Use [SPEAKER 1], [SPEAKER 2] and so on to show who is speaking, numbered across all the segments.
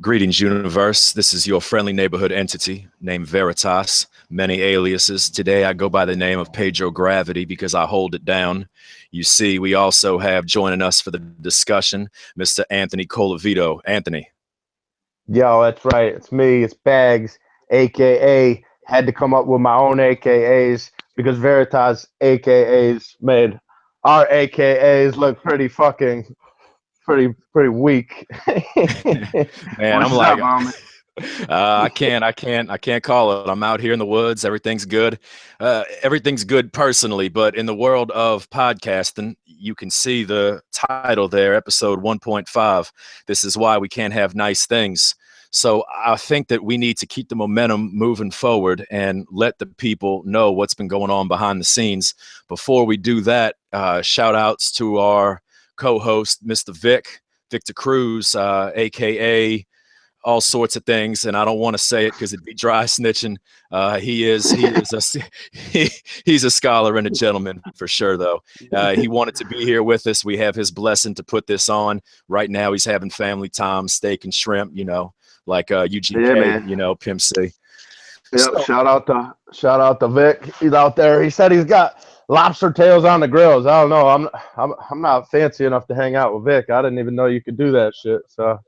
[SPEAKER 1] Greetings, universe. This is your friendly neighborhood entity named Veritas, many aliases. Today I go by the name of Pedro Gravity because I hold it down. You see, we also have joining us for the discussion, Mr. Anthony Colavito. Anthony.
[SPEAKER 2] Yo, that's right. It's me. It's Bags, aka had to come up with my own AKAs because Veritas AKAs made our AKAs look pretty weak.
[SPEAKER 1] Man, I'm
[SPEAKER 2] What's
[SPEAKER 1] like,
[SPEAKER 2] up, homie?
[SPEAKER 1] I can't call it. I'm out here in the woods. Everything's good. Everything's good personally, but in the world of podcasting, you can see the title there, episode 1.5. This is why we can't have nice things. So I think that we need to keep the momentum moving forward and let the people know what's been going on behind the scenes. Before we do that, shout outs to our co-host, Mr. Victor Cruz, aka all sorts of things, and I don't want to say it because it'd be dry snitching. He's a scholar and a gentleman for sure, though. He wanted to be here with us. We have his blessing to put this on. Right now, he's having family time, steak and shrimp, like UGK,
[SPEAKER 2] Yeah, man.
[SPEAKER 1] Pimp C.
[SPEAKER 2] Yep.
[SPEAKER 1] So,
[SPEAKER 2] Shout out to Vic. He's out there. He said he's got lobster tails on the grills. I don't know. I'm not fancy enough to hang out with Vic. I didn't even know you could do that shit. So.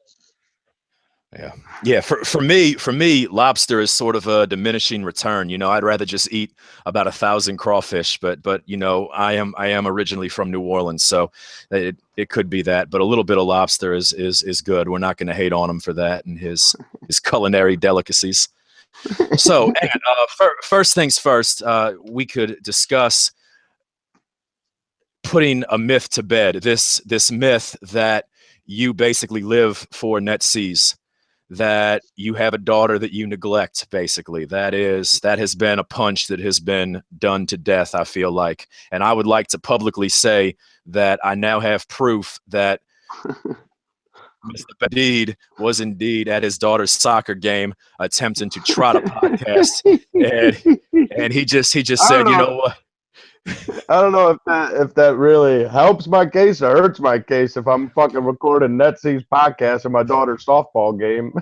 [SPEAKER 1] Yeah. For me, lobster is sort of a diminishing return. I'd rather just eat about 1,000 crawfish, but I am originally from New Orleans, so it could be that. But a little bit of lobster is good. We're not going to hate on him for that and his culinary delicacies. So, and, first things first, we could discuss putting a myth to bed. This myth that you basically live for net seas, that you have a daughter that you neglect, basically. That has been a punch that has been done to death, I feel like. And I would like to publicly say that I now have proof that Mr. Badid was indeed at his daughter's soccer game attempting to trot a podcast. And he just said, you know what?
[SPEAKER 2] I don't know if that really helps my case or hurts my case if I'm fucking recording Netsy's podcast in my daughter's softball game.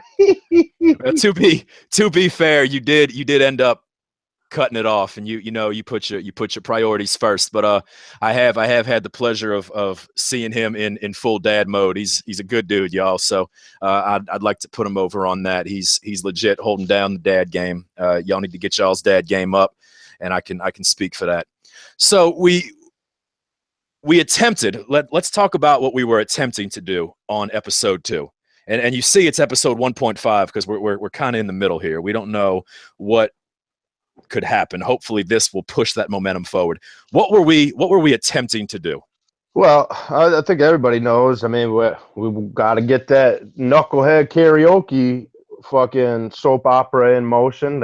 [SPEAKER 1] To be fair, you did end up cutting it off, and you put your priorities first. But I have had the pleasure of seeing him in full dad mode. He's a good dude, y'all. So I'd like to put him over on that. He's legit holding down the dad game. Y'all need to get y'all's dad game up, and I can speak for that. So we attempted. Let's talk about what we were attempting to do on episode 2. And you see it's episode 1.5 because we're kind of in the middle here. We don't know what could happen. Hopefully this will push that momentum forward. What were we attempting to do?
[SPEAKER 2] Well, I think everybody knows. I mean, we got to get that knucklehead karaoke fucking soap opera in motion.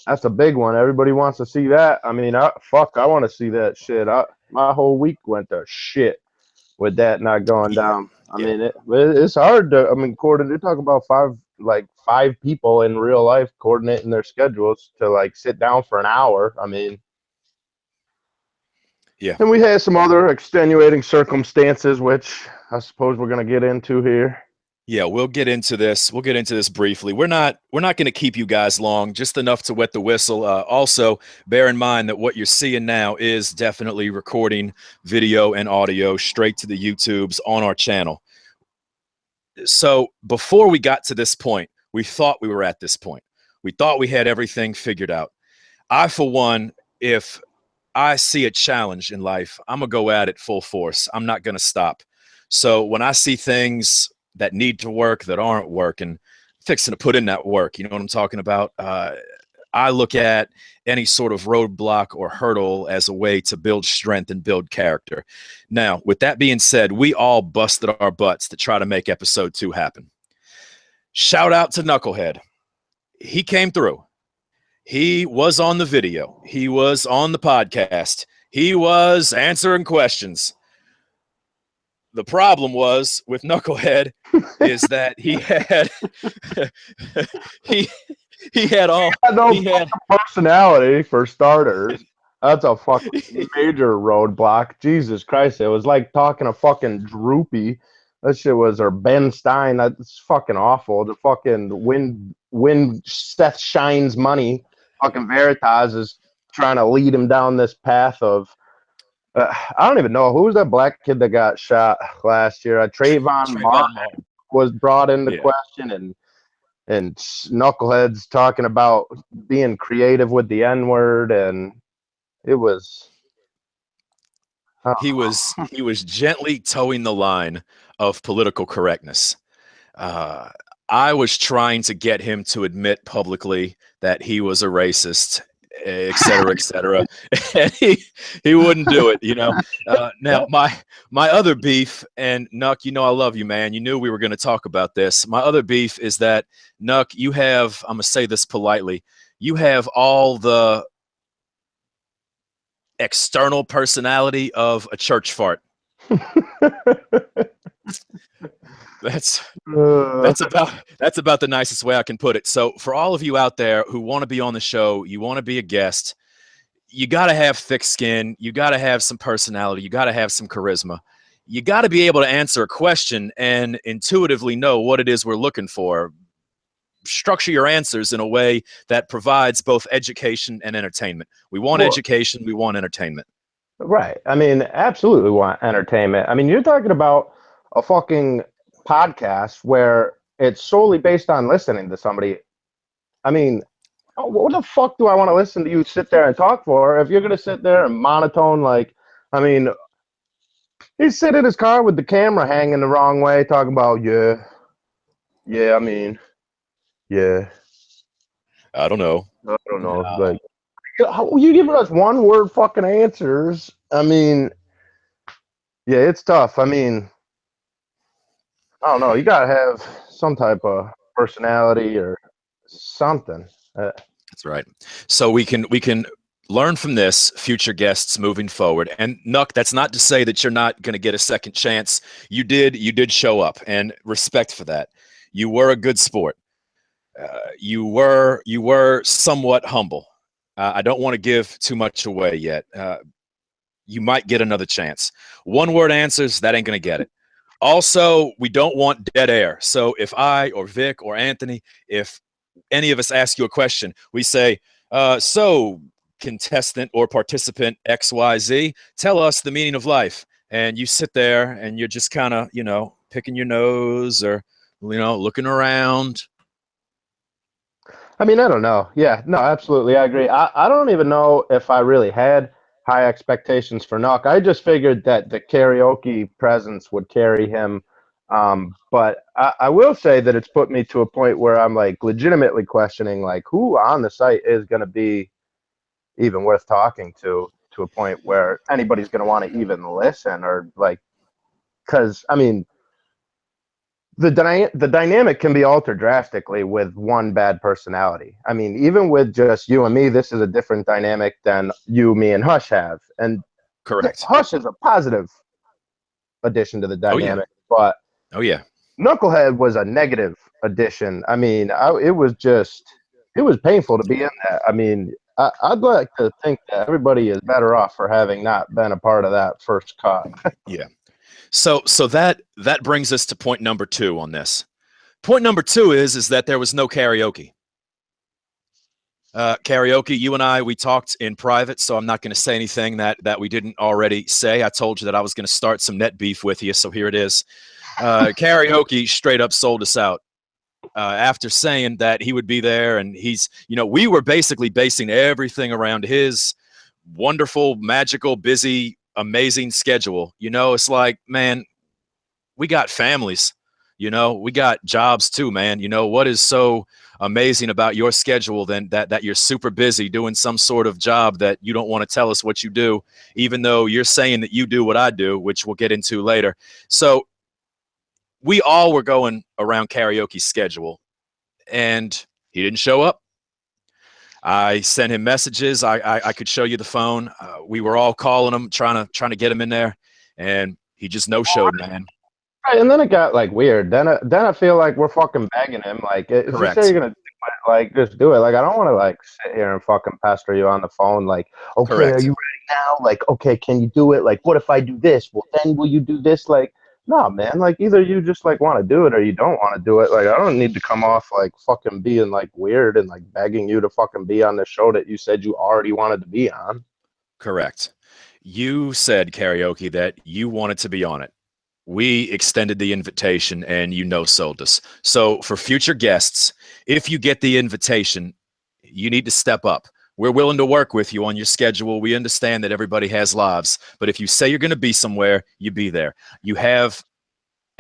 [SPEAKER 2] That's a big one. Everybody wants to see that. I mean, I want to see that shit. My whole week went to shit with that not going down. I mean, it's hard to. I mean, they're talking about five people in real life coordinating their schedules to sit down for an hour. I mean,
[SPEAKER 1] yeah.
[SPEAKER 2] And we had some other extenuating circumstances, which I suppose we're gonna get into here.
[SPEAKER 1] Yeah, we'll get into this. We'll get into this briefly. We're not going to keep you guys long, just enough to wet the whistle. Also, bear in mind that what you're seeing now is definitely recording video and audio straight to the YouTubes on our channel. So before we got to this point, we thought we were at this point. We thought we had everything figured out. I, for one, if I see a challenge in life, I'm going to go at it full force. I'm not going to stop. So when I see things that need to work that aren't working, fixing to put in that work, you know what I'm talking about? I look at any sort of roadblock or hurdle as a way to build strength and build character. Now, with that being said, we all busted our butts to try to make episode 2 happen. Shout out to Knucklehead. He came through. He was on the video. He was on the podcast. He was answering questions. The problem was with Knucklehead is that he had he had
[SPEAKER 2] personality for starters. That's a fucking major roadblock. Jesus Christ, it was like talking to fucking Droopy. That shit was, or Ben Stein. That's fucking awful. The fucking win Seth Shine's money. Fucking Veritas is trying to lead him down this path of. I don't even know who was that black kid that got shot last year. Trayvon
[SPEAKER 1] Trayvon
[SPEAKER 2] Martin
[SPEAKER 1] Martin.
[SPEAKER 2] was brought into
[SPEAKER 1] Yeah.
[SPEAKER 2] question, and knuckleheads talking about being creative with the N word, and it was.
[SPEAKER 1] He was gently towing the line of political correctness. Uh, I was trying to get him to admit publicly that he was a racist, et cetera, et cetera. And he wouldn't do it, you know. Now, my other beef, and Nuck, you know I love you, man. You knew we were going to talk about this. My other beef is that, Nuck, you have, I'm going to say this politely, you have all the external personality of a church fart. That's that's about the nicest way I can put it. So for all of you out there who want to be on the show, you want to be a guest, you got to have thick skin, you got to have some personality, you got to have some charisma. You got to be able to answer a question and intuitively know what it is we're looking for. Structure your answers in a way that provides both education and entertainment. We want education, we want entertainment.
[SPEAKER 2] Right. I mean, absolutely want entertainment. I mean, you're talking about a fucking podcast where it's solely based on listening to somebody. I mean, what the fuck do I want to listen to you sit there and talk for if you're going to sit there and monotone like, I mean, he's sitting in his car with the camera hanging the wrong way talking about, I mean, yeah.
[SPEAKER 1] I don't know.
[SPEAKER 2] I don't know. Like, you giving us one word fucking answers. I mean, yeah, it's tough. I mean, I don't know. You gotta have some type of personality or something.
[SPEAKER 1] That's right. So we can learn from this, future guests moving forward. And Nuck, that's not to say that you're not going to get a second chance. You did show up, and respect for that. You were a good sport. You were somewhat humble. I don't want to give too much away yet. You might get another chance. One word answers, that ain't going to get it. Also, we don't want dead air. So if I or Vic or Anthony, if any of us ask you a question, we say, so contestant or participant XYZ, tell us the meaning of life. And you sit there and you're just kind of, picking your nose or, looking around.
[SPEAKER 2] I mean, I don't know. Yeah, no, absolutely. I agree. I don't even know if I really had high expectations for Nuck. I just figured that the karaoke presence would carry him. But I will say that it's put me to a point where I'm like legitimately questioning like who on the site is going to be even worth talking to a point where anybody's going to want to even listen or like, because I mean, the dynamic can be altered drastically with one bad personality. I mean, even with just you and me, this is a different dynamic than you, me, and Hush have. And
[SPEAKER 1] correct.
[SPEAKER 2] Hush is a positive addition to the dynamic,
[SPEAKER 1] but
[SPEAKER 2] Knucklehead was a negative addition. I mean, it was painful to be in that. I mean, I'd like to think that everybody is better off for having not been a part of that first cut.
[SPEAKER 1] Yeah. So that brings us to point number 2 on this. Point number 2 is that there was no karaoke. Karaoke, you and I, we talked in private, so I'm not going to say anything that we didn't already say. I told you that I was going to start some net beef with you, so here it is. Karaoke straight up sold us out. After saying that he would be there, and he's, we were basically basing everything around his wonderful, magical, busy, amazing schedule. It's like, man, we got families, we got jobs too, man. What is so amazing about your schedule than that you're super busy doing some sort of job that you don't want to tell us what you do, even though you're saying that you do what I do, which we'll get into later. So we all were going around karaoke's schedule, and he didn't show up. I sent him messages. I could show you the phone. We were all calling him, trying to get him in there, and he just no-showed, man.
[SPEAKER 2] Right, and then it got like weird. Then I feel like we're fucking begging him. Like, if you say you're gonna like just do it. Like, I don't want to like sit here and fucking pester you on the phone. Like, okay, Correct. Are you ready now? Like, okay, can you do it? Like, what if I do this? Well, then will you do this? Like, No, man, like either you just like want to do it or you don't want to do it. Like I don't need to come off like fucking being like weird and like begging you to fucking be on the show that you said you already wanted to be on.
[SPEAKER 1] Correct. You said, Karaoke, that you wanted to be on it. We extended the invitation and you no sold us. So for future guests, if you get the invitation, you need to step up. We're willing to work with you on your schedule. We understand that everybody has lives, but if you say you're going to be somewhere, you be there. You have,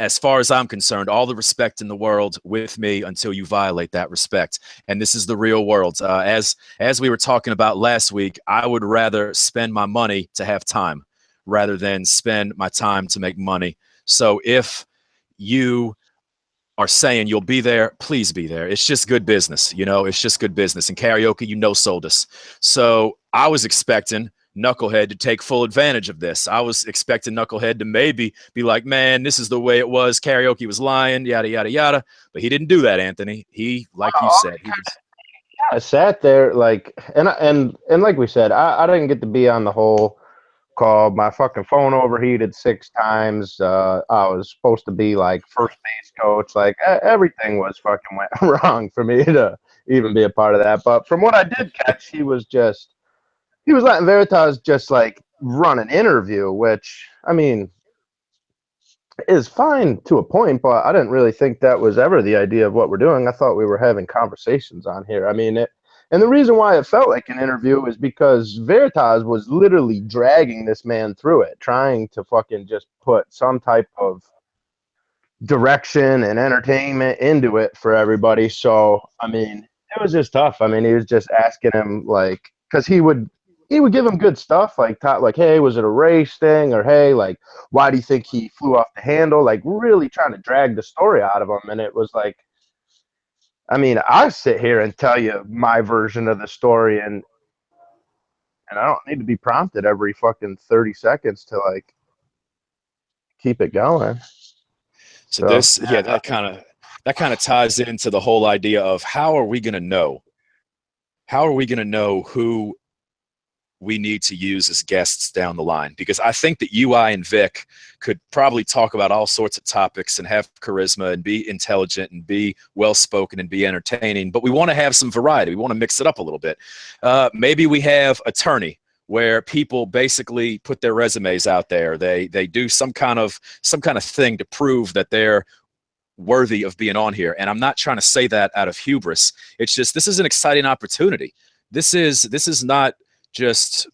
[SPEAKER 1] as far as I'm concerned, all the respect in the world with me until you violate that respect. And this is the real world. As we were talking about last week, I would rather spend my money to have time rather than spend my time to make money. So if you are saying you'll be there, please be there. It's just good business. It's just good business. And Karaoke, sold us. So I was expecting Knucklehead to take full advantage of this. I was expecting Knucklehead to maybe be like, man, this is the way it was. Karaoke was lying, yada, yada, yada. But he didn't do that, Anthony. He, like you said, he just.
[SPEAKER 2] I sat there like, and like we said, I didn't get to be on the whole call. My fucking phone overheated 6 times. I was supposed to be like first base coach. Like everything was fucking went wrong for me to even be a part of that. But from what I did catch, he was letting Veritas just like run an interview, which I mean is fine to a point, but I didn't really think that was ever the idea of what we're doing. I thought we were having conversations on here. I mean, and the reason why it felt like an interview is because Veritas was literally dragging this man through it, trying to fucking just put some type of direction and entertainment into it for everybody. So, I mean, it was just tough. I mean, he was just asking him like, because he would give him good stuff like, hey, was it a race thing, or hey, like, why do you think he flew off the handle? Like, really trying to drag the story out of him, and it was like, I mean, I sit here and tell you my version of the story, and I don't need to be prompted every fucking 30 seconds to like keep it going.
[SPEAKER 1] So
[SPEAKER 2] So
[SPEAKER 1] this, yeah, that kind of ties into the whole idea of how are we going to know? How are we going to know who we need to use as guests down the line? Because I think that I and Vic could probably talk about all sorts of topics and have charisma and be intelligent and be well-spoken and be entertaining, but we want to have some variety. We want to mix it up a little bit. Maybe we have attorney, where people basically put their resumes out there. They do some kind of thing to prove that they're worthy of being on here. And I'm not trying to say that out of hubris. It's just, this is an exciting opportunity. This is not just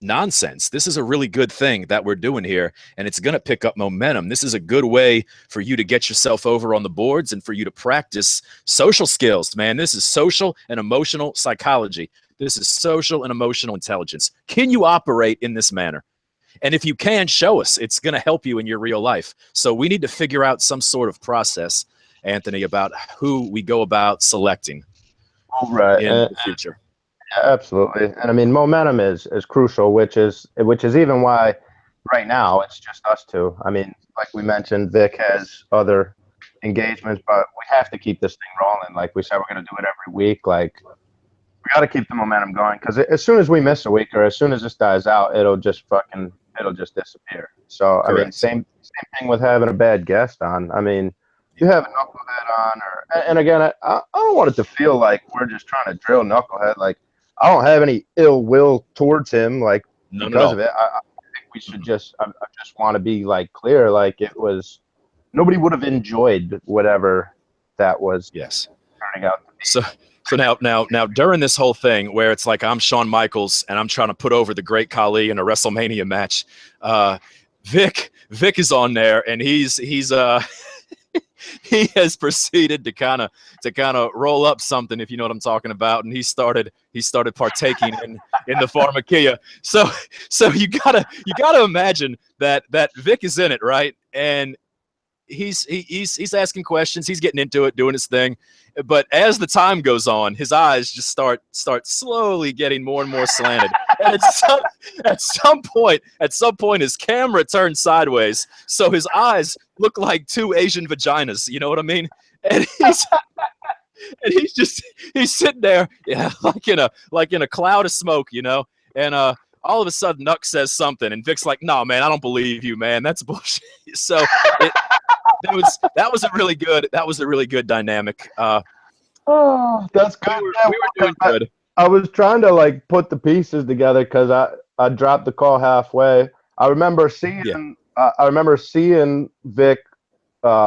[SPEAKER 1] nonsense. This is a really good thing that we're doing here, and it's going to pick up momentum. This is a good way for you to get yourself over on the boards and for you to practice social skills, man. This is social and emotional psychology. This is social and emotional intelligence. Can you operate in this manner? And if you can, show us. It's going to help you in your real life. So we need to figure out some sort of process, Anthony, about who we go about selecting
[SPEAKER 2] right
[SPEAKER 1] in the future.
[SPEAKER 2] Yeah, absolutely. And I mean, momentum is crucial, which is even why right now it's just us two. I mean, like we mentioned, Vic has other engagements, but we have to keep this thing rolling. Like we said, we're going to do it every week. Like we got to keep the momentum going, because as soon as we miss a week or as soon as this dies out, it'll just disappear. So, I mean, same thing with having a bad guest on. I mean, you have a Knucklehead on, and again, I don't want it to feel like we're just trying to drill Knucklehead. Like, I don't have any ill will towards him, like, because of it. I think we should I just want to be, like, clear. Like, it was, nobody would have enjoyed whatever that was turning out to be.
[SPEAKER 1] So now during this whole thing where it's like I'm Shawn Michaels and I'm trying to put over the Great Khali in a WrestleMania match, Vic is on there, and he's he has proceeded to kind of roll up something, if you know what I'm talking about, and he started partaking in the pharmakia. So you gotta imagine that Vic is in it, right? And he's asking questions, he's getting into it, doing his thing. But as the time goes on, his eyes just start slowly getting more and more slanted. And at some point, his camera turns sideways, so his eyes look like two Asian vaginas. You know what I mean? And he's sitting there, like in a cloud of smoke, you know. And all of a sudden Nuck says something, and Vic's like, "No, man, I don't believe you, man. That's bullshit." So it that was a really good dynamic.
[SPEAKER 2] Oh, that's good.
[SPEAKER 1] We were doing good.
[SPEAKER 2] I was trying to like put the pieces together because I dropped the call halfway. I remember seeing
[SPEAKER 1] Yeah.
[SPEAKER 2] Vic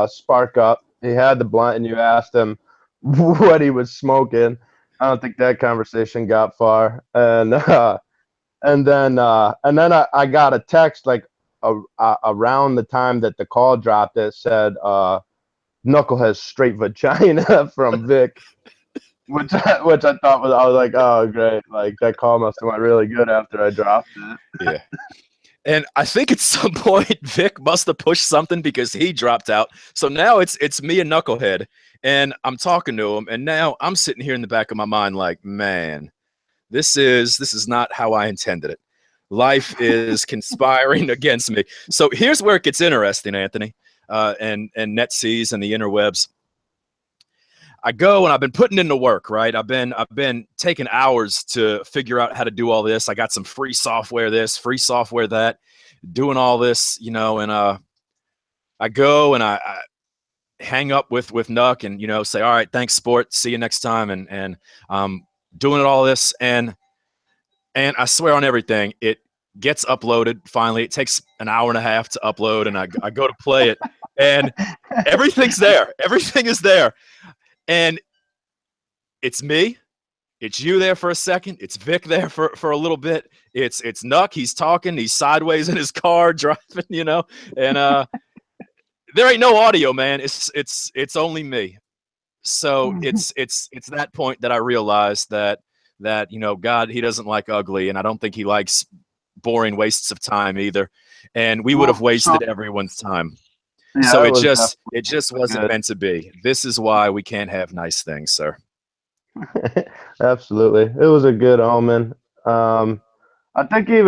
[SPEAKER 2] spark up. He had the blunt, and you asked him what he was smoking. I don't think that conversation got far, and then I got a text like around the time that the call dropped. It said "Knuckle has straight vagina" from Vic, which I thought I was like, oh great, like that call must have went really good after I dropped it.
[SPEAKER 1] Yeah. And I think at some point Vic must have pushed something because he dropped out. So now it's me and Knucklehead, and I'm talking to him, and now I'm sitting here in the back of my mind like, man, this is not how I intended it. Life is conspiring against me. So here's where it gets interesting, Anthony, and NetSeas and the interwebs. I go and I've been putting in the work, right? I've been taking hours to figure out how to do all this. I got some free software this, free software that, doing all this, and I go and I hang up with Nuck and say, all right, thanks, sport. See you next time. And doing all this and I swear on everything, it gets uploaded finally. It takes an hour and a half to upload, and I go to play it, and everything's there. Everything is there. And it's me, it's you there for a second, it's Vic there for a little bit, it's Nuck, he's talking, he's sideways in his car driving, and there ain't no audio, man. It's only me. So it's that point that I realized that God, he doesn't like ugly, and I don't think he likes boring wastes of time either. And we would have wasted everyone's time.
[SPEAKER 2] Yeah,
[SPEAKER 1] So it just wasn't meant to be. This is why we can't have nice things, sir.
[SPEAKER 2] Absolutely, it was a good omen. I think I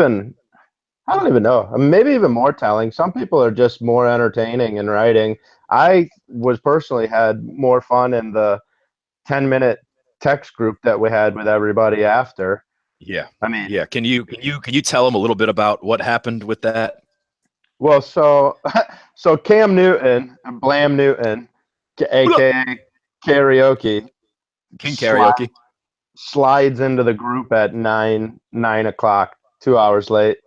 [SPEAKER 2] don't even know. Maybe even more telling. Some people are just more entertaining in writing. I was personally had more fun in the 10-minute text group that we had with everybody after.
[SPEAKER 1] Yeah.
[SPEAKER 2] I mean,
[SPEAKER 1] yeah. Can you tell them a little bit about what happened with that?
[SPEAKER 2] well, so Cam Newton, Blam Newton, aka Karaoke,
[SPEAKER 1] King Karaoke.
[SPEAKER 2] slides into the group at 9 o'clock, 2 hours late.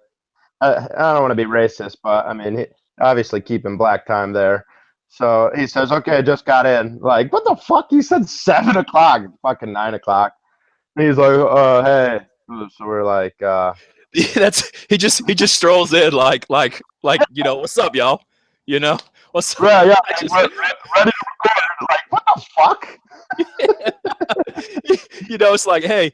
[SPEAKER 2] I don't want to be racist, but I mean, obviously keeping black time there. So he says, "Okay, I just got in." Like, what the fuck? He said 7 o'clock, fucking 9 o'clock. And he's like, hey." So we're like,
[SPEAKER 1] He just strolls in like what's up, y'all? What's up?
[SPEAKER 2] yeah, ready to record. Like, what the fuck?
[SPEAKER 1] It's like, hey,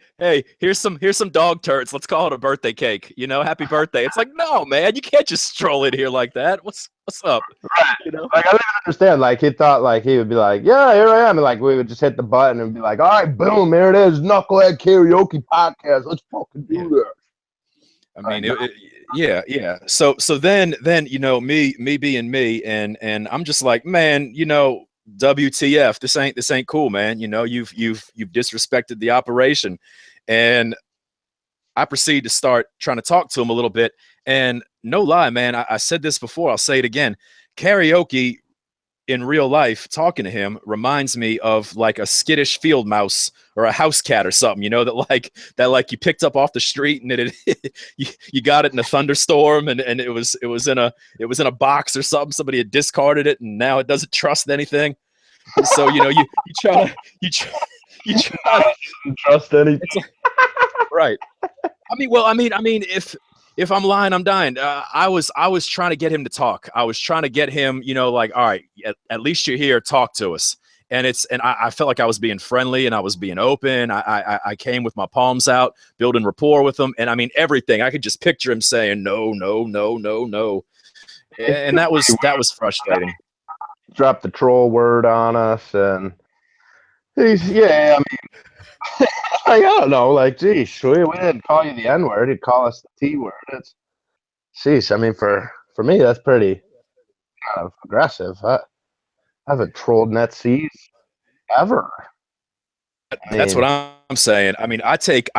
[SPEAKER 1] here's some dog turds. Let's call it a birthday cake. Happy birthday. It's like, no, man, you can't just stroll in here like that. What's up?
[SPEAKER 2] Right. Like, I didn't understand. Like, he thought like he would be like, yeah, here I am, and like we would just hit the button and be like, all right, boom, here it is, Knucklehead Karaoke Podcast. Let's fucking do this.
[SPEAKER 1] I mean, yeah. So then me being me, and I'm just like, man, WTF, this ain't cool, man. You've disrespected the operation. And I proceed to start trying to talk to him a little bit. And no lie, man, I said this before, I'll say it again. Karaoke in real life, talking to him reminds me of like a skittish field mouse or a house cat or something, that you picked up off the street, and you got it in a thunderstorm, and it was in a box or something. Somebody had discarded it, and now it doesn't trust anything. And so you try to
[SPEAKER 2] trust anything.
[SPEAKER 1] Right. I mean, if I'm lying, I'm dying. I was trying to get him to talk. I was trying to get him, like, all right, at least you're here, talk to us. And I felt like I was being friendly and I was being open. I came with my palms out, building rapport with him. And I mean, everything. I could just picture him saying, no, no, no, no, no. And that was frustrating.
[SPEAKER 2] Dropped the troll word on us, and I mean, I don't know, like, geez, we didn't call you the N-word, he'd call us the T-word. Sheesh, I mean, for me, that's pretty kind of aggressive. I haven't trolled NetSeas ever.
[SPEAKER 1] That's what I'm I'm saying. I mean, I take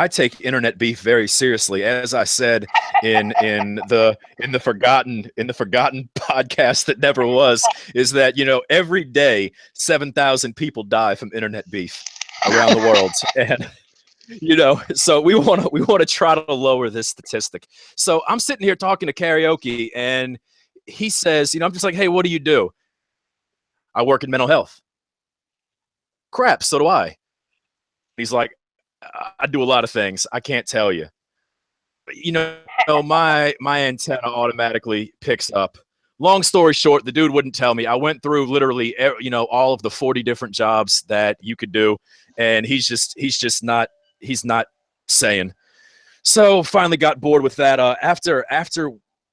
[SPEAKER 1] internet beef very seriously. As I said in the forgotten podcast that never was, is that every day 7,000 people die from internet beef around the world, and so we want to try to lower this statistic. So I'm sitting here talking to Karaoke, and he says, I'm just like, hey, what do you do? I work in mental health. Crap, so do I. He's like, I do a lot of things. I can't tell you. But, my antenna automatically picks up. Long story short, the dude wouldn't tell me. I went through literally, all of the 40 different jobs that you could do, and he's not saying. So finally got bored with that. After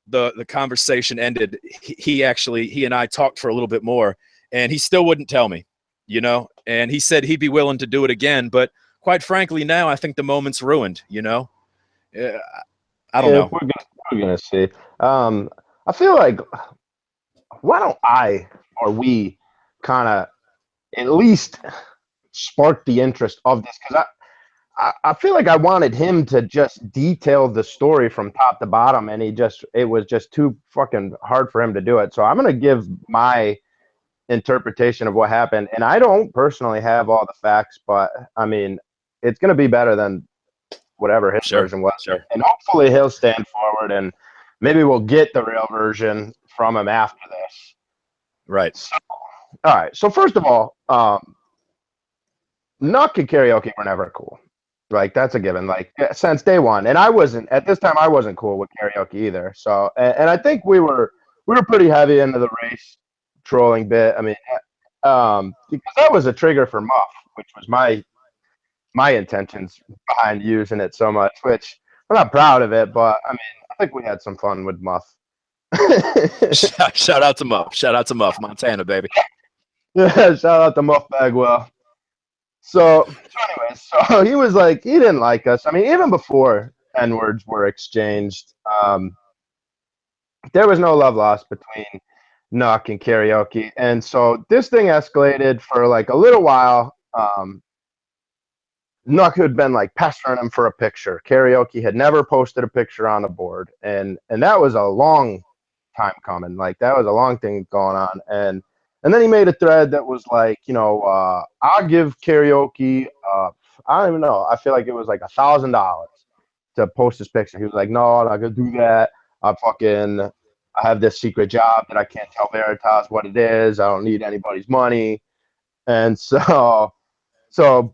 [SPEAKER 1] the conversation ended, he and I talked for a little bit more, and he still wouldn't tell me, and he said he'd be willing to do it again, but quite frankly, now I think the moment's ruined. Yeah, I don't
[SPEAKER 2] Yeah,
[SPEAKER 1] know.
[SPEAKER 2] we're gonna see. I feel like why don't I or we kind of at least spark the interest of this? Because I feel like I wanted him to just detail the story from top to bottom, and it was just too fucking hard for him to do it. So I'm gonna give my interpretation of what happened, and I don't personally have all the facts, but I mean, it's gonna be better than whatever his
[SPEAKER 1] Sure,
[SPEAKER 2] version was,
[SPEAKER 1] sure.
[SPEAKER 2] and hopefully he'll stand forward, and maybe we'll get the real version from him after this.
[SPEAKER 1] Right.
[SPEAKER 2] So, all right. So first of all, Nuck and Karaoke were never cool. Like that's a given. Like since day one, and I wasn't at this time. I wasn't cool with Karaoke either. So, and I think we were pretty heavy into the race trolling bit. I mean, because that was a trigger for Muff, which was my intentions behind using it so much. Which I'm not proud of it, but I mean, I think we had some fun with Muff.
[SPEAKER 1] Shout out to Muff. Shout out to Muff, Montana, baby.
[SPEAKER 2] Yeah, shout out to Muff Bagwell. Anyways, so he was like, he didn't like us. I mean, even before N words were exchanged, there was no love lost between Nuck and Karaoke. And so this thing escalated for like a little while. Nuck had been like pestering him for a picture. Karaoke had never posted a picture on the board. And that was a long time coming. Like that was a long thing going on. And then he made a thread that was like, I'll give Karaoke, I don't even know. I feel like it was like $1,000 to post this picture. He was like, no, I'm not gonna do that. I have this secret job that I can't tell Veritas what it is. I don't need anybody's money. And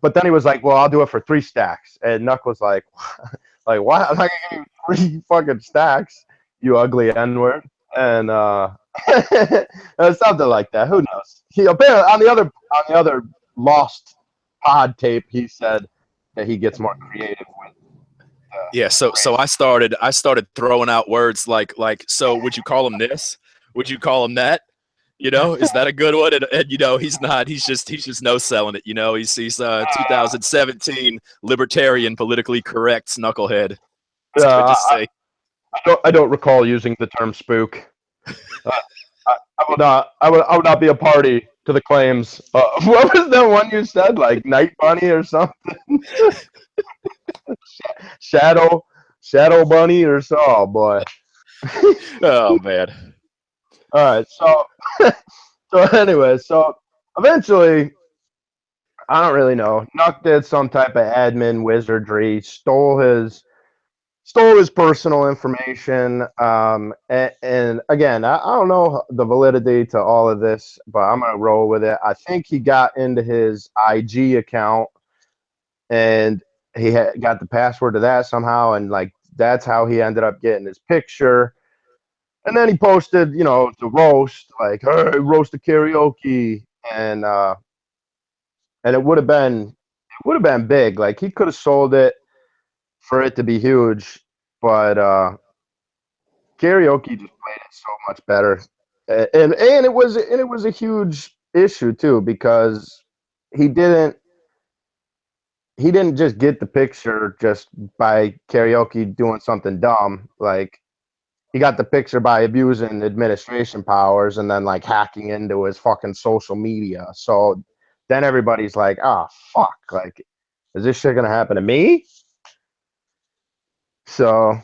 [SPEAKER 2] but then he was like, well, I'll do it for 3 stacks. And Nuck was like, like what? I'm not gonna give you 3 fucking stacks, you ugly N-word. And something like that. Who knows? He apparently on the other lost pod tape, he said that he gets more creative with.
[SPEAKER 1] Yeah. So I started throwing out words like. So would you call him this? Would you call him that? Is that a good one? And he's not. He's just no selling it. He's 2017 libertarian, politically correct knucklehead. It's good to
[SPEAKER 2] I,
[SPEAKER 1] say.
[SPEAKER 2] I don't recall using the term spook. I would not be a party to the claims. What was that one you said? Like Night Bunny or something? Shadow Bunny or so. Oh boy.
[SPEAKER 1] Oh man.
[SPEAKER 2] All right. So eventually, I don't really know. Nuck did some type of admin wizardry, stole his personal information. And again, I don't know the validity to all of this, but I'm gonna roll with it. I think he got into his IG account and he got the password to that somehow, and like that's how he ended up getting his picture. And then he posted, the roast, like, "Hey, roast the Karaoke," and it would have been big. Like he could have sold it for it to be huge, but Karaoke just played it so much better, and it was a huge issue too because he didn't he didn't just get the picture just by Karaoke doing something dumb. Like he got the picture by abusing administration powers and then like hacking into his fucking social media. So then everybody's like, "Ah, fuck!" Like Is this shit gonna happen to me? So,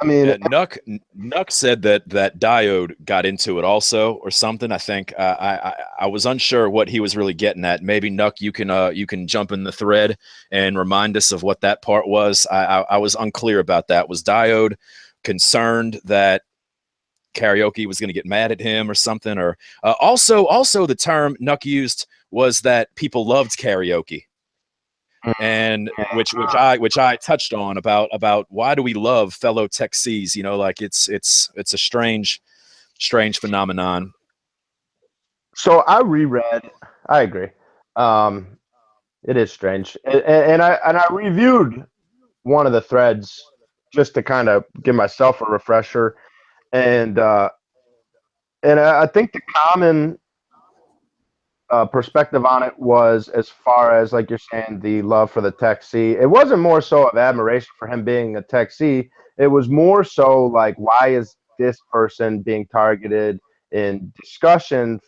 [SPEAKER 2] I mean,
[SPEAKER 1] Nuck said that Diode got into it also or something. I think I was unsure what he was really getting at. Maybe Nuck, you can jump in the thread and remind us of what that part was. I was unclear about that. Was Diode concerned that Karaoke was going to get mad at him or something? Or also the term Nuck used was that people loved karaoke, and which I touched on about why do we love fellow Texies? You know, like it's a strange phenomenon.
[SPEAKER 2] so I reread. I agree. Um, it is strange, and I reviewed one of the threads just to kind of give myself a refresher, and I think the common perspective on it was, as far as like you're saying, the love for the Tech C. It wasn't more so of admiration for him being a Tech C. It was more so like, why is this person being targeted in discussion,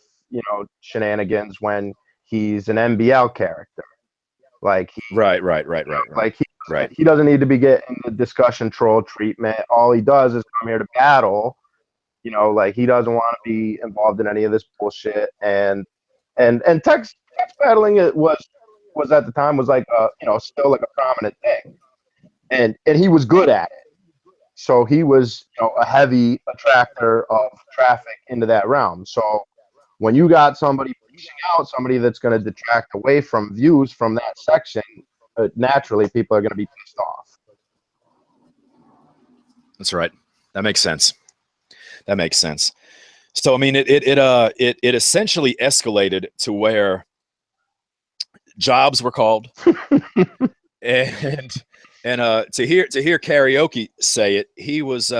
[SPEAKER 2] shenanigans when he's an NBL character? Like
[SPEAKER 1] Right.
[SPEAKER 2] like
[SPEAKER 1] Right.
[SPEAKER 2] he doesn't need to be getting the discussion troll treatment. All he does is come here to battle. Like he doesn't want to be involved in any of this bullshit. And text battling it was at the time was like still like a prominent thing, and he was good at it. So he was a heavy attractor of traffic into that realm. So when you got somebody pushing out somebody that's going to detract away from views from that section, naturally people are going to be pissed off.
[SPEAKER 1] That's right. That makes sense. So I mean, it essentially escalated to where jobs were called, and to hear Karaoke say it, he was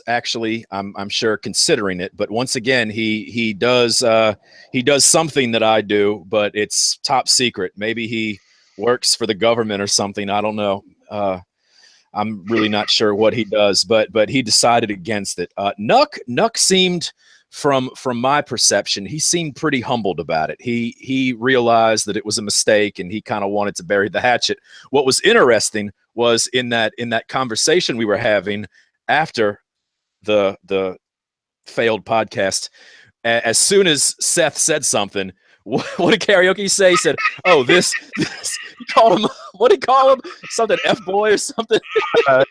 [SPEAKER 1] actually, I'm sure, considering it. But once again, he does something that I do, but it's top secret. Maybe he works for the government or something. I don't know. I'm really not sure what he does, but he decided against it. Nuck seemed, from my perception, he seemed pretty humbled about it. He realized that it was a mistake, and he kind of wanted to bury the hatchet. What was interesting was in that conversation we were having after the failed podcast, as soon as Seth said something, what did Karaoke say? He said, "Oh, this." He called him. What did he call him? Something F-boy or something.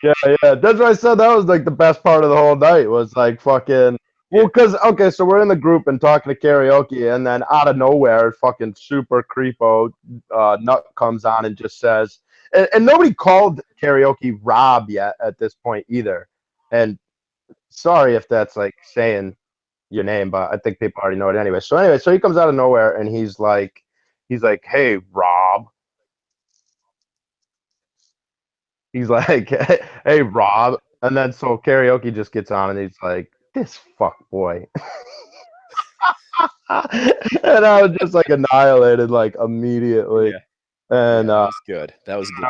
[SPEAKER 2] Yeah. That's what I said. That was like the best part of the whole night. Was like fucking. Well, because okay, so we're in the group and talking to Karaoke, and then out of nowhere, fucking super creepo Nut comes on and just says, and nobody called Karaoke Rob yet at this point either. And sorry if that's like saying your name, but I think people already know it anyway. So he comes out of nowhere and he's like, "Hey, Rob." He's like, "Hey, Rob." And then so Karaoke just gets on and he's like, "This fuck boy." And I was just like annihilated like immediately.
[SPEAKER 1] Yeah,
[SPEAKER 2] And
[SPEAKER 1] that was good. That was good.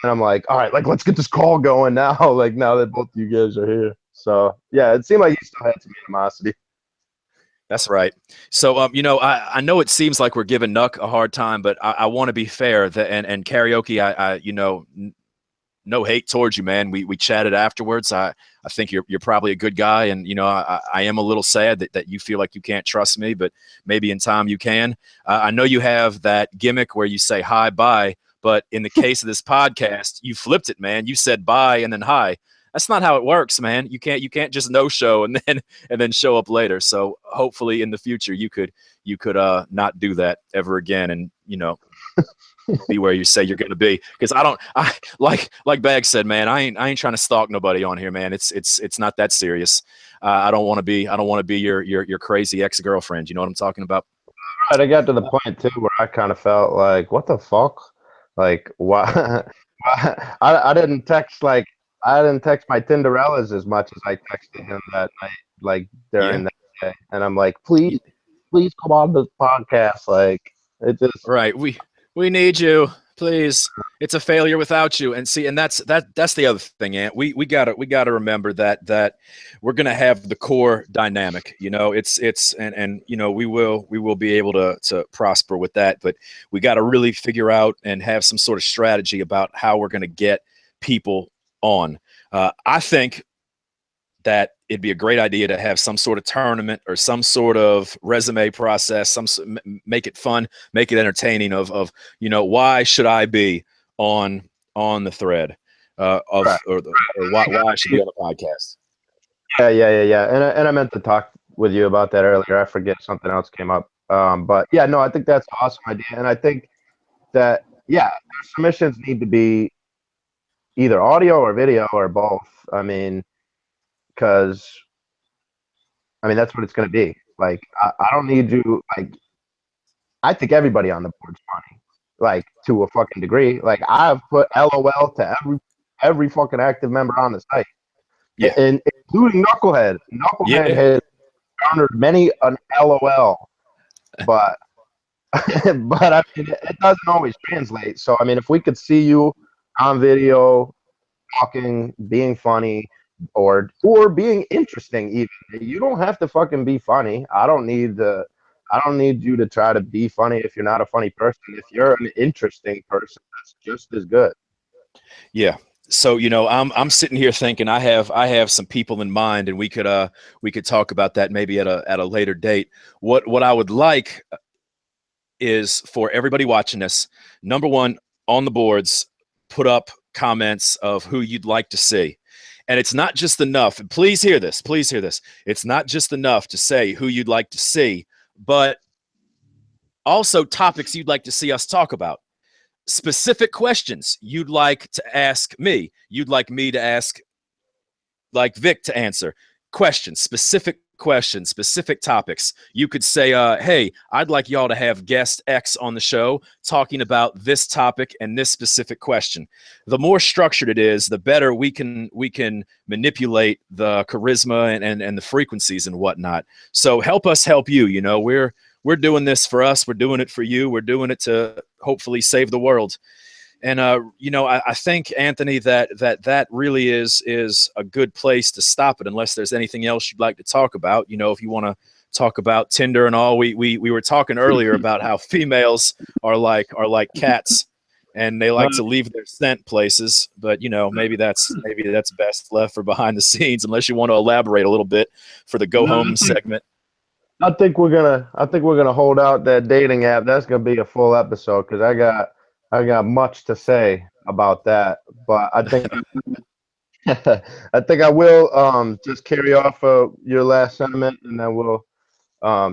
[SPEAKER 2] and I'm like, all right, like let's get this call going now. Like now that both of you guys are here. So yeah, it seemed like he still had some animosity.
[SPEAKER 1] That's right. So, I know it seems like we're giving Nuck a hard time, but I want to be fair. And Karaoke, no hate towards you, man. We chatted afterwards. I think you're probably a good guy, and I am a little sad that you feel like you can't trust me, but maybe in time you can. I know you have that gimmick where you say hi, bye, but in the case of this podcast, you flipped it, man. You said bye and then hi. That's not how it works, man. You can't just no show and then show up later. So hopefully in the future you could not do that ever again, and be where you say you're going to be. Because I like Bag said, man, I ain't trying to stalk nobody on here, man. It's not that serious. I don't want to be your crazy ex-girlfriend. You know what I'm talking about?
[SPEAKER 2] Right, I got to the point too where I kind of felt like, what the fuck? Like, why? I didn't text my Tinderellas as much as I texted him that night, like during
[SPEAKER 1] Yeah.
[SPEAKER 2] that day. And I'm like, please come on this podcast. Like, it just
[SPEAKER 1] Right. We need you. Please. It's a failure without you. And see, and that's the other thing, Ant. We gotta remember that we're gonna have the core dynamic. It's and we will be able to prosper with that, but we gotta really figure out and have some sort of strategy about how we're gonna get people on. I think that it'd be a great idea to have some sort of tournament or some sort of resume process, make it fun, make it entertaining of why should I be on the thread
[SPEAKER 2] Right.
[SPEAKER 1] or why I should be on the podcast.
[SPEAKER 2] Yeah. And I meant to talk with you about that earlier. I forget something else came up. But yeah, no, I think that's an awesome idea. And I think that, yeah, submissions need to be either audio or video or both. I mean, because that's what it's going to be. Like, I don't need you. Like, I think everybody on the board's funny, like to a fucking degree. Like, I've put LOL to every fucking active member on the site,
[SPEAKER 1] Yeah.
[SPEAKER 2] and including Knucklehead. Knucklehead has garnered many an LOL, but but I mean, it doesn't always translate. So I mean, if we could see you on video talking, being funny, or being interesting, even you don't have to fucking be funny. I don't need you to try to be funny if you're not a funny person. If you're an interesting person, that's just as good.
[SPEAKER 1] Yeah. So I'm sitting here thinking I have some people in mind, and we could talk about that maybe at a later date. What I would like is for everybody watching this, number one, on the boards, put up comments of who you'd like to see. And it's not just enough. Please hear this. Please hear this. It's not just enough to say who you'd like to see, but also topics you'd like to see us talk about. Specific questions you'd like to ask me. You'd like me to ask, like Vic to answer. Questions, specific topics. You could say, hey, I'd like y'all to have guest X on the show talking about this topic and this specific question. The more structured it is, the better we can manipulate the charisma and the frequencies and whatnot. So help us help you. We're doing this for us. We're doing it for you. We're doing it to hopefully save the world. And I think, Anthony, that really is a good place to stop it, unless there's anything else you'd like to talk about. If you want to talk about Tinder and all, we were talking earlier about how females are like cats, and they like to leave their scent places. But maybe that's best left for behind the scenes, unless you want to elaborate a little bit for the go home segment.
[SPEAKER 2] I think we're gonna hold out that dating app. That's gonna be a full episode because I got much to say about that. But I think I think I will just carry off your last sentiment, and then we'll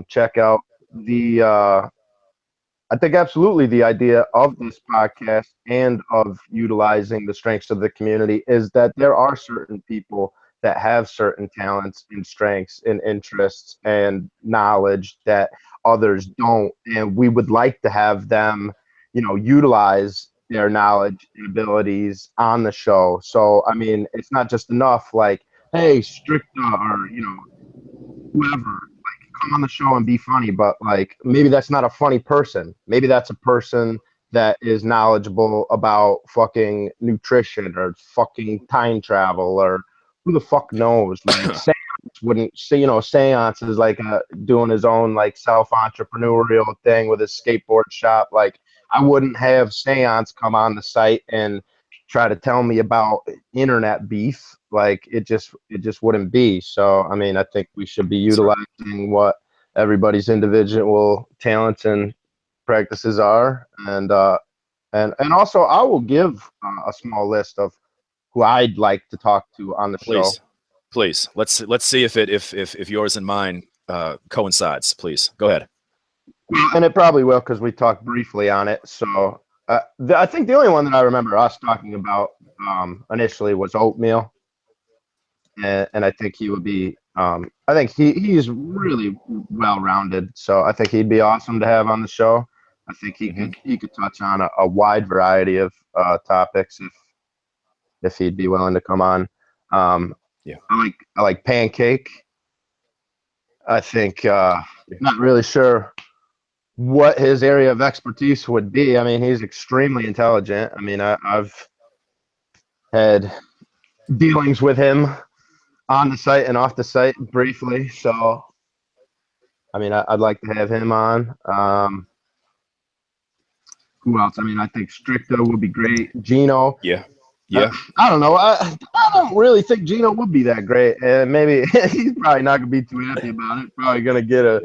[SPEAKER 2] check out the. I think absolutely the idea of this podcast and of utilizing the strengths of the community is that there are certain people that have certain talents and strengths and interests and knowledge that others don't. And we would like to have them, utilize their knowledge and abilities on the show. So, I mean, it's not just enough like, hey, Stricta or, whoever, come on the show and be funny, but like maybe that's not a funny person. Maybe that's a person that is knowledgeable about fucking nutrition or fucking time travel or who the fuck knows. Like Seance wouldn't say, Seance is like doing his own like self-entrepreneurial thing with his skateboard shop. Like I wouldn't have Seance come on the site and try to tell me about internet beef. Like it just wouldn't be. So I mean, I think we should be utilizing what everybody's individual talents and practices are, and also I will give a small list of who I'd like to talk to on the show.
[SPEAKER 1] Please, let's see if yours and mine coincides. Please go ahead.
[SPEAKER 2] And it probably will because we talked briefly on it. So I think the only one that I remember us talking about initially was Oatmeal. And I think he would be. I think he's really well rounded, so I think he'd be awesome to have on the show. I think he could touch on a wide variety of topics if he'd be willing to come on.
[SPEAKER 1] Yeah,
[SPEAKER 2] I like Pancake. I think not really sure what his area of expertise would be. I mean, he's extremely intelligent. I mean, I've had dealings with him on the site and off the site briefly. So, I mean, I'd like to have him on. Who else? I mean, I think Stricto would be great. Gino.
[SPEAKER 1] Yeah. Yeah.
[SPEAKER 2] I don't know. I don't really think Gino would be that great, and maybe he's probably not gonna be too happy about it. Probably gonna get a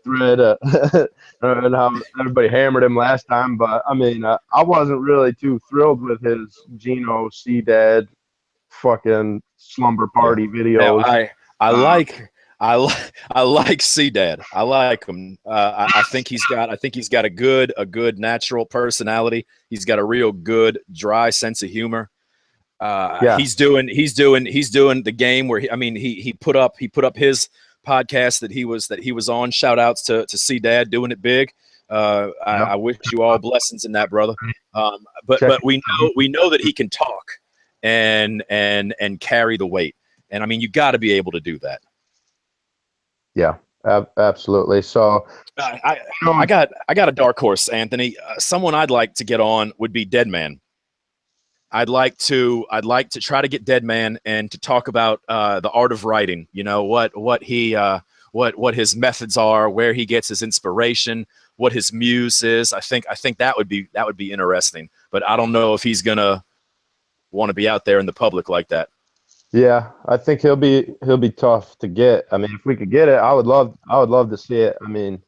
[SPEAKER 2] thread and how everybody hammered him last time. But I mean, I wasn't really too thrilled with his Gino C Dad fucking slumber party
[SPEAKER 1] Now,
[SPEAKER 2] videos.
[SPEAKER 1] I like I like C Dad. I like him. I think he's got a good natural personality. He's got a real good dry sense of humor.
[SPEAKER 2] Yeah.
[SPEAKER 1] He's doing the game where he put up his podcast that he was on. Shout outs to C Dad doing it big. I wish you all blessings in that, brother. But we know that he can talk and carry the weight. And I mean, you got to be able to do that.
[SPEAKER 2] Yeah, absolutely. So
[SPEAKER 1] I got a dark horse, Anthony. Someone I'd like to get on would be Deadman. I'd like to try to get Deadman and to talk about the art of writing. You know, what his methods are, where he gets his inspiration, what his muse is. I think that would be interesting. But I don't know if he's gonna want to be out there in the public like that.
[SPEAKER 2] Yeah, I think he'll be tough to get. I mean, if we could get it, I would love to see it. I mean,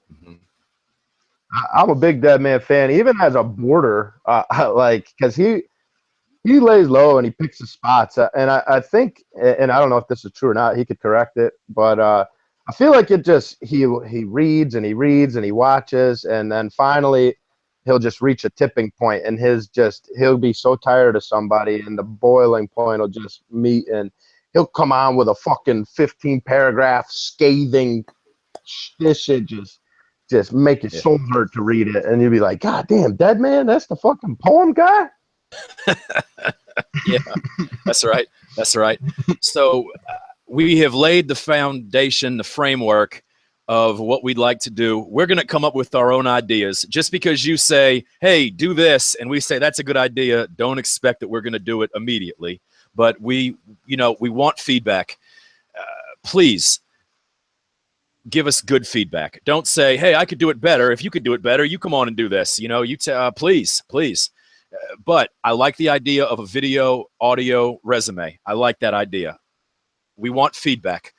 [SPEAKER 2] I'm a big Deadman fan, even as a boarder, like because he lays low and he picks the spots, and I think, and I don't know if this is true or not. He could correct it, but I feel like it just he reads and he reads and he watches, and then finally he'll just reach a tipping point, and he'll be so tired of somebody, and the boiling point will just meet, and he'll come on with a fucking 15-paragraph scathing this shit just make your soul hurt to read it, and you'll be like, God damn, Deadman, that's the fucking poem guy.
[SPEAKER 1] Yeah, that's right. So we have laid the foundation, the framework of what we'd like to do. We're going to come up with our own ideas. Just because you say, hey, do this, and we say that's a good idea, don't expect that we're going to do it immediately. But we want feedback. Please give us good feedback. Don't say, hey, I could do it better. If you could do it better, you come on and do this. Please. But I like the idea of a video, audio resume. I like that idea. We want feedback.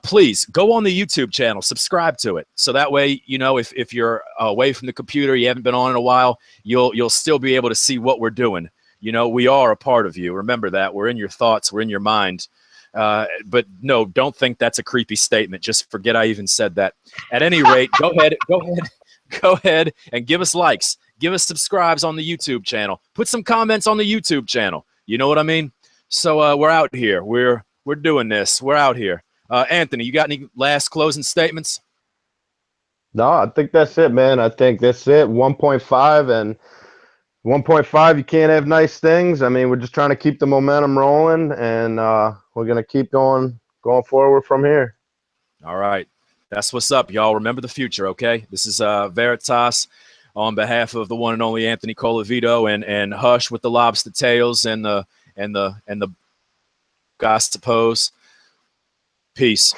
[SPEAKER 1] Please go on the YouTube channel, subscribe to it. So that way, if you're away from the computer, you haven't been on in a while, you'll still be able to see what we're doing. We are a part of you. Remember that. We're in your thoughts. We're in your mind. But no, don't think that's a creepy statement. Just forget I even said that. At any rate, go ahead and give us likes. Give us subscribes on the YouTube channel. Put some comments on the YouTube channel. You know what I mean? So we're out here. We're doing this. We're out here. Anthony, you got any last closing statements?
[SPEAKER 2] No, I think that's it, man. I think that's it. 1.5 and 1.5, you can't have nice things. I mean, we're just trying to keep the momentum rolling, and we're going to keep going forward from here.
[SPEAKER 1] All right. That's what's up, y'all. Remember the future, okay? This is Veritas on behalf of the one and only Anthony Colavito and Hush with the lobster tails and the gossipos. Peace.